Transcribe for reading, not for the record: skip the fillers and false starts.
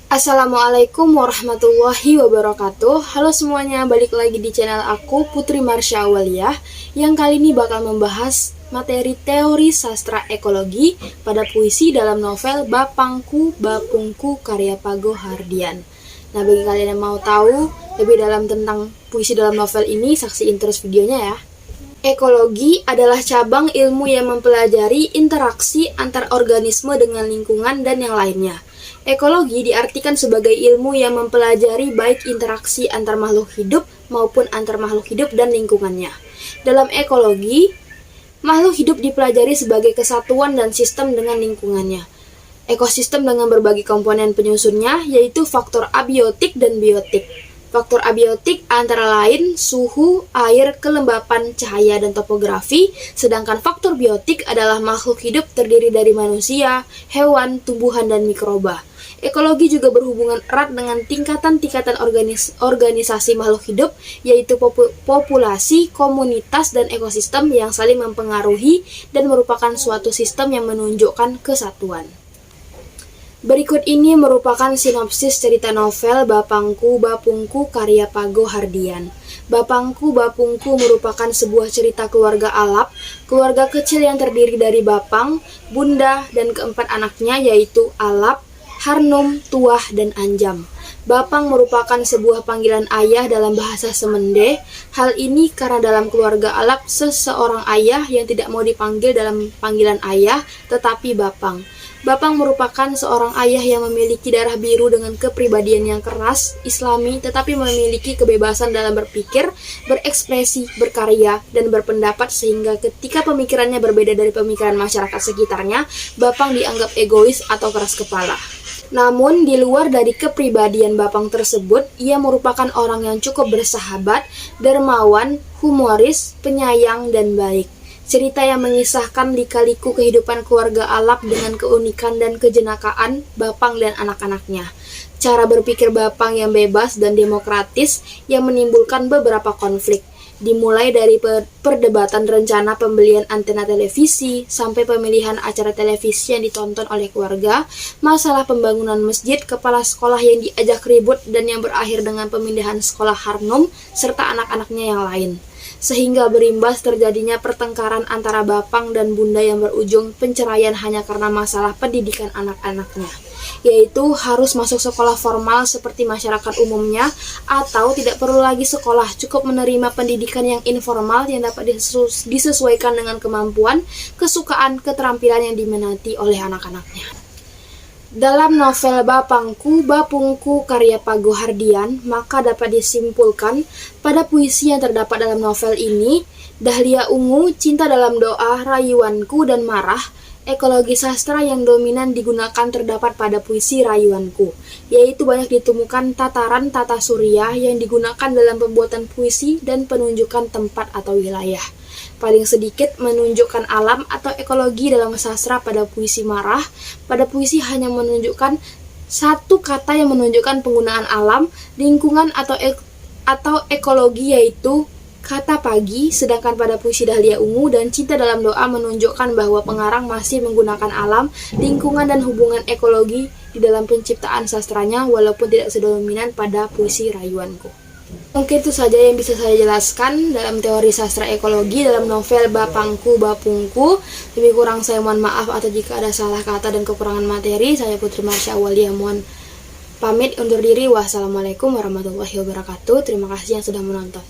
Assalamualaikum warahmatullahi wabarakatuh. Halo semuanya, balik lagi di channel aku Putri Marsha Awaliyah, yang kali ini bakal membahas materi teori sastra ekologi pada puisi dalam novel Bapangku Bapungku karya Pago Hardian. Nah, bagi kalian yang mau tahu lebih dalam tentang puisi dalam novel ini, saksiin terus videonya ya. Ekologi adalah cabang ilmu yang mempelajari interaksi antar organisme dengan lingkungan dan yang lainnya. Ekologi diartikan sebagai ilmu yang mempelajari baik interaksi antar makhluk hidup maupun antar makhluk hidup dan lingkungannya. Dalam ekologi, makhluk hidup dipelajari sebagai kesatuan dan sistem dengan lingkungannya. Ekosistem dengan berbagai komponen penyusunnya, yaitu faktor abiotik dan biotik. Faktor abiotik antara lain suhu, air, kelembapan, cahaya, dan topografi, sedangkan faktor biotik adalah makhluk hidup terdiri dari manusia, hewan, tumbuhan, dan mikroba. Ekologi juga berhubungan erat dengan tingkatan-tingkatan organisasi makhluk hidup, yaitu populasi, komunitas, dan ekosistem yang saling mempengaruhi dan merupakan suatu sistem yang menunjukkan kesatuan. Berikut ini merupakan sinopsis cerita novel Bapangku Bapungku karya Pago Hardian. Bapangku Bapungku merupakan sebuah cerita keluarga alap, keluarga kecil yang terdiri dari Bapang, Bunda, dan keempat anaknya yaitu Alap, Harnum, Tuah, dan Anjam. Bapang merupakan sebuah panggilan ayah dalam bahasa Semende. Hal ini karena dalam keluarga alap seseorang ayah yang tidak mau dipanggil dalam panggilan ayah, tetapi Bapang. Bapang merupakan seorang ayah yang memiliki darah biru dengan kepribadian yang keras, islami, tetapi memiliki kebebasan dalam berpikir, berekspresi, berkarya, dan berpendapat sehingga ketika pemikirannya berbeda dari pemikiran masyarakat sekitarnya, Bapang dianggap egois atau keras kepala. Namun, di luar dari kepribadian Bapang tersebut, ia merupakan orang yang cukup bersahabat, dermawan, humoris, penyayang, dan baik. Cerita yang mengisahkan lika-liku kehidupan keluarga alap dengan keunikan dan kejenakaan Bapang dan anak-anaknya. Cara berpikir Bapang yang bebas dan demokratis yang menimbulkan beberapa konflik. Dimulai dari perdebatan rencana pembelian antena televisi, sampai pemilihan acara televisi yang ditonton oleh keluarga, masalah pembangunan masjid, kepala sekolah yang diajak ribut dan yang berakhir dengan pemindahan sekolah Harnum, serta anak-anaknya yang lain. Sehingga berimbas terjadinya pertengkaran antara Bapang dan Bunda yang berujung penceraian hanya karena masalah pendidikan anak-anaknya, yaitu harus masuk sekolah formal seperti masyarakat umumnya atau tidak perlu lagi sekolah, cukup menerima pendidikan yang informal yang dapat disesuaikan dengan kemampuan, kesukaan, keterampilan yang diminati oleh anak-anaknya. Dalam novel Bapangku Bapungku karya Pago Hardian, maka dapat disimpulkan pada puisi yang terdapat dalam novel ini, Dahlia Ungu, Cinta dalam Doa, Rayuanku, dan Marah. Ekologi sastra yang dominan digunakan terdapat pada puisi Rayuanku, yaitu banyak ditemukan tataran tata surya yang digunakan dalam pembuatan puisi dan penunjukan tempat atau wilayah. Paling sedikit menunjukkan alam atau ekologi dalam sastra pada puisi Marah. Pada puisi hanya menunjukkan satu kata yang menunjukkan penggunaan alam, lingkungan atau ekologi, yaitu kata pagi, sedangkan pada puisi Dahlia Ungu dan Cinta dalam Doa menunjukkan bahwa pengarang masih menggunakan alam, lingkungan, dan hubungan ekologi di dalam penciptaan sastranya walaupun tidak sedominan pada puisi Rayuanku. Mungkin itu saja yang bisa saya jelaskan dalam teori sastra ekologi dalam novel Bapangku Bapungku. Lebih kurang saya mohon maaf atau jika ada salah kata dan kekurangan materi. Saya Putri Marsha Awaliyah mohon pamit undur diri. Wassalamualaikum warahmatullahi wabarakatuh. Terima kasih yang sudah menonton.